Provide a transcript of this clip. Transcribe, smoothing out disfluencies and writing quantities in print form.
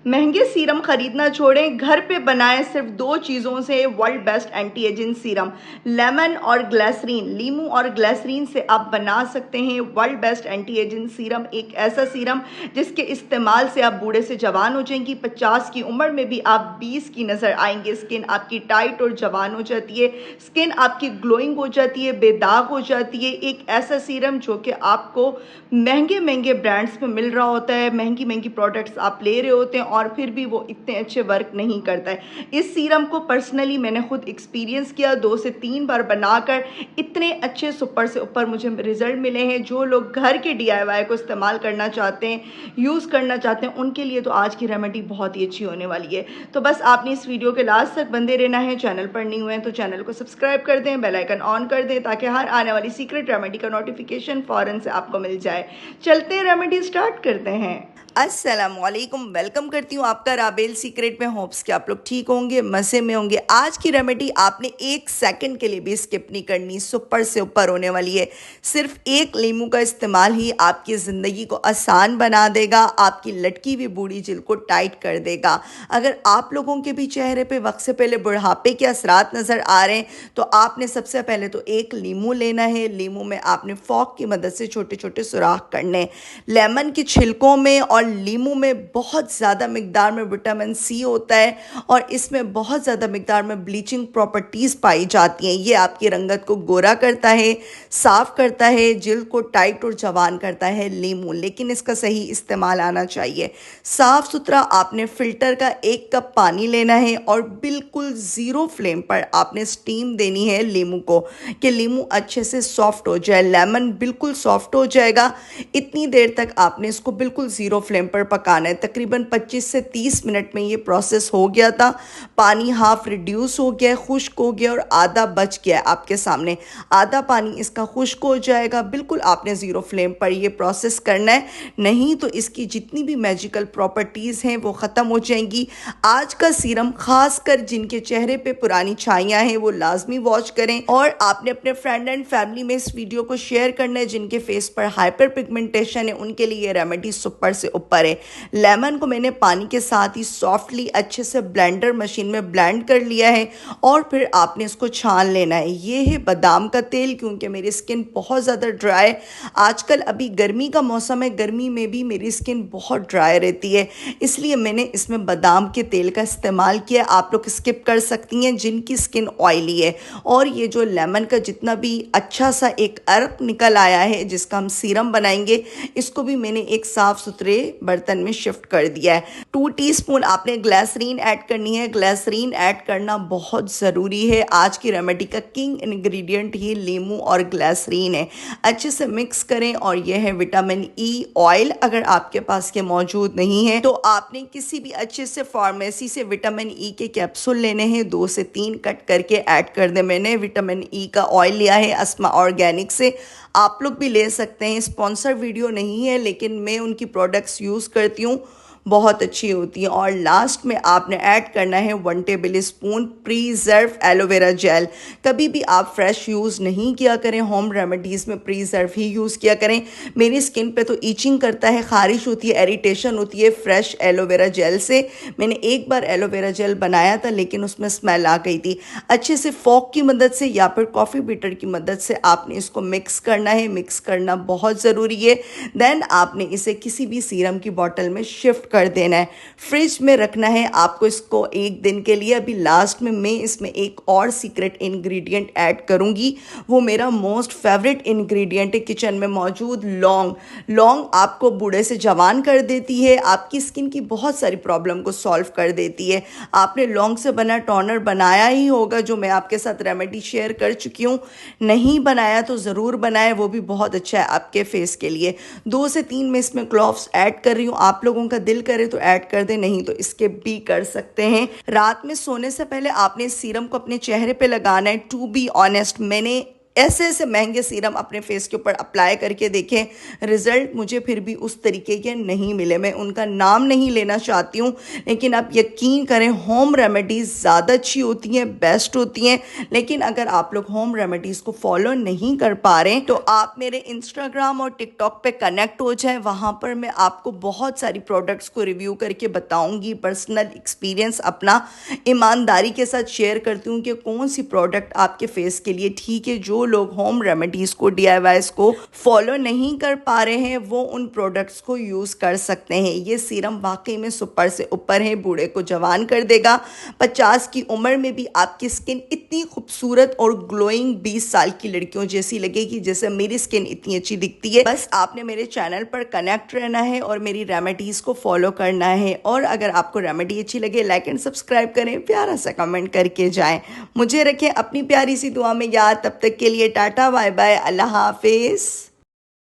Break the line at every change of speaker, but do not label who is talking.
महंगे सीरम खरीदना छोड़ें, घर पे बनाएं सिर्फ दो चीज़ों से world best anti ageing serum. Lemon और ग्लिसरीन, लीमू और ग्लिसरीन से आप बना सकते हैं world best anti ageing serum. एक ऐसा सीरम जिसके इस्तेमाल से आप बूढ़े से जवान हो जाएंगी। 50 की उम्र में भी आप 20 की नज़र आएंगे। स्किन आपकी टाइट और जवान हो जाती है, स्किन आपकी ग्लोइंग हो जाती है, बेदाग हो जाती है। एक ऐसा सीरम जो कि आपको महंगे महंगे ब्रांड्स में मिल रहा होता है, महंगी महंगी प्रोडक्ट्स आप ले रहे होते हैं और फिर भी वो इतने अच्छे वर्क नहीं करता है। इस सीरम को पर्सनली मैंने खुद एक्सपीरियंस किया, 2 से 3 बार बनाकर इतने अच्छे सुपर से ऊपर मुझे रिजल्ट मिले हैं। जो लोग घर के DIY को इस्तेमाल करना चाहते हैं, यूज़ करना चाहते हैं, उनके लिए तो आज की रेमेडी बहुत ही अच्छी होने वाली है। तो बस आपने इस वीडियो के लास्ट तक बंदे रहना है। चैनल पर नहीं हुए हैं तो चैनल को सब्सक्राइब कर दें, बेल आइकन ऑन कर दें ताकि हर आने वाली सीक्रेट रेमेडी का नोटिफिकेशन फ़ौरन से आपको मिल जाए। चलते हैं, रेमेडी स्टार्ट करते हैं। अस्सलामुअलैकुम, वेलकम करती हूँ आपका राबेल सीक्रेट में। होप्स कि आप लोग ठीक होंगे, मज़े में होंगे। आज की रेमेडी आपने 1 सेकंड के लिए भी स्किप नहीं करनी, सुपर से ऊपर होने वाली है। सिर्फ एक लीमू का इस्तेमाल ही आपकी ज़िंदगी को आसान बना देगा, आपकी लटकी हुई बूढ़ी जिल को टाइट कर देगा। अगर आप लोगों के भी चेहरे पे वक्त से पहले बुढ़ापे के असरात नज़र आ रहे हैं तो आपने सबसे पहले तो एक लीमू लेना है। लीमू में आपने फॉक की मदद से छोटे छोटे सुराख करने। लेमन के छिलकों में और लीमू में बहुत ज़्यादा मिकदार में विटामिन C होता है और इसमें बहुत ज़्यादा मिकदार में ब्लीचिंग प्रॉपर्टीज़ पाई जाती हैं। ये आपकी रंगत को गोरा करता है, साफ़ करता है, जिल्द को टाइट और जवान करता है लीमू, लेकिन इसका सही इस्तेमाल आना चाहिए। साफ़ सुथरा आपने फ़िल्टर का 1 कप पानी लेना है और बिल्कुल ज़ीरो फ्लेम पर आपने स्टीम देनी है लीमू को, कि लीमू अच्छे से सॉफ्ट हो जाए। लेमन बिल्कुल सॉफ्ट हो जाएगा, इतनी देर तक आपने इसको बिल्कुल ज़ीरो फ्लेम पर पकाना है। तकरीबन 25 से 30 मिनट में ये प्रोसेस हो गया था। पानी हाफ रिड्यूस हो गया, खुश्क हो गया और आधा बच गया है आपके सामने। आधा पानी इसका खुश्क हो जाएगा। बिल्कुल आपने ज़ीरो फ्लेम पर ये प्रोसेस करना है, नहीं तो इसकी जितनी भी मैजिकल प्रॉपर्टीज़ हैं वो ख़त्म हो जाएंगी। आज का सीरम खासकर जिनके चेहरे पे पुरानी छाइयाँ हैं वो लाजमी वॉच करें और आपने अपने फ्रेंड एंड फैमिली में इस वीडियो को शेयर करना है। जिनके फेस पर हाइपर पिगमेंटेशन है उनके लिए ये रेमेडी सुपर से ऊपर है। लेमन को मैंने पानी के साथ ही सॉफ्टली अच्छे से ब्लेंडर मशीन में ब्लेंड कर लिया है और फिर आपने इसको छान लेना है। ये है बादाम का तेल, क्योंकि मेरी स्किन बहुत ज़्यादा ड्राई है। आजकल अभी गर्मी का मौसम है, गर्मी में भी मेरी स्किन बहुत ड्राई रहती है, इसलिए मैंने इसमें बादाम के तेल का इस्तेमाल किया। आप लोग स्किप कर सकती हैं जिनकी स्किन ऑयली है। और ये जो लेमन का जितना भी अच्छा सा एक अर्क निकल आया है जिसका हम सीरम बनाएंगे, इसको भी मैंने एक साफ़ सुथरे बर्तन में शिफ्ट कर दिया है। 2 टीस्पून आपने ग्लिसरीन ऐड करनी है। ग्लिसरीन ऐड करना बहुत ज़रूरी है। आज की रेमेडी का किंग इंग्रेडिएंट ही लीमू और ग्लिसरीन है। अच्छे से मिक्स करें और यह है विटामिन E ऑयल। अगर आपके पास ये मौजूद नहीं है तो आपने किसी भी अच्छे से फार्मेसी से विटामिन E के कैप्सूल लेने हैं, 2 से 3 कट करके ऐड कर दें। मैंने विटामिन E का ऑयल लिया है अस्मा ऑर्गेनिक से, आप लोग भी ले सकते हैं। स्पॉन्सर वीडियो नहीं है लेकिन मैं उनकी प्रोडक्ट्स यूज़ करती हूँ, बहुत अच्छी होती है। और लास्ट में आपने ऐड करना है 1 table spoon preserve aloe vera gel. कभी भी आप फ्रेश यूज़ नहीं किया करें, होम रेमेडीज़ में प्रीजर्व ही यूज़ किया करें। मेरी स्किन पे तो ईचिंग करता है, ख़ारिश होती है, इरिटेशन होती है फ्रेश एलोवेरा जेल से। मैंने एक बार एलोवेरा जेल बनाया था लेकिन उसमें स्मेल आ गई थी। अच्छे से फॉक की मदद से या फिर कॉफ़ी बीटर की मदद से आपने इसको मिक्स करना है। मिक्स करना बहुत ज़रूरी है। देन आपने इसे किसी भी सीरम की बॉटल में शिफ्ट कर देना है, फ्रिज में रखना है आपको इसको 1 दिन के लिए। अभी लास्ट में मैं इसमें एक और सीक्रेट इंग्रेडिएंट ऐड करूंगी, वो मेरा मोस्ट फेवरेट इंग्रेडिएंट है किचन में मौजूद, लौंग। लौंग आपको बूढ़े से जवान कर देती है, आपकी स्किन की बहुत सारी प्रॉब्लम को सॉल्व कर देती है। आपने लौंग से बना टोनर बनाया ही होगा जो मैं आपके साथ रेमेडी शेयर कर चुकी हूँ। नहीं बनाया तो ज़रूर बनाएं, वो भी बहुत अच्छा है आपके फेस के लिए। 2 से 3 मैं इसमें क्लोव्स ऐड कर रही हूँ। आप लोगों का दिल करे तो ऐड कर दे, नहीं तो स्किप भी कर सकते हैं। रात में सोने से पहले आपने सीरम को अपने चेहरे पे लगाना है। टू बी ऑनेस्ट, मैंने ऐसे ऐसे महंगे सीरम अपने फेस के ऊपर अप्लाई करके देखें, रिजल्ट मुझे फिर भी उस तरीके के नहीं मिले। मैं उनका नाम नहीं लेना चाहती हूँ, लेकिन आप यकीन करें होम रेमेडीज़ ज़्यादा अच्छी होती हैं, बेस्ट होती हैं। लेकिन अगर आप लोग होम रेमेडीज़ को फॉलो नहीं कर पा रहे हैं तो आप मेरे इंस्टाग्राम और टिकटॉक पे कनेक्ट हो जाए। वहाँ पर मैं आपको बहुत सारी प्रोडक्ट्स को रिव्यू करके बताऊँगी, पर्सनल एक्सपीरियंस अपना ईमानदारी के साथ शेयर करती हूँ कि कौन सी प्रोडक्ट आपके फेस के लिए ठीक है। जो लोग होम रेमेडीज़ को, DIYs को फॉलो नहीं कर पा रहे हैं वो उन प्रोडक्ट्स को यूज़ कर सकते हैं। ये सीरम वाकई में सुपर से ऊपर है, बूढ़े को जवान कर देगा। 50 की उम्र में भी आपकी स्किन इतनी खूबसूरत और ग्लोइंग 20 साल की लड़कियों जैसी लगेगी जैसे मेरी स्किन इतनी अच्छी दिखती है। बस आपने मेरे चैनल पर कनेक्ट रहना है और मेरी रेमेडीज़ को फॉलो करना है। और अगर आपको रेमेडी अच्छी लगे, लाइक एंड सब्सक्राइब करें, प्यारा सा कमेंट करके जाएं। मुझे रखें अपनी प्यारी सी दुआ में याद। तब तक के लिए टाटा, बाय बाय, अल्लाह हाफिज़।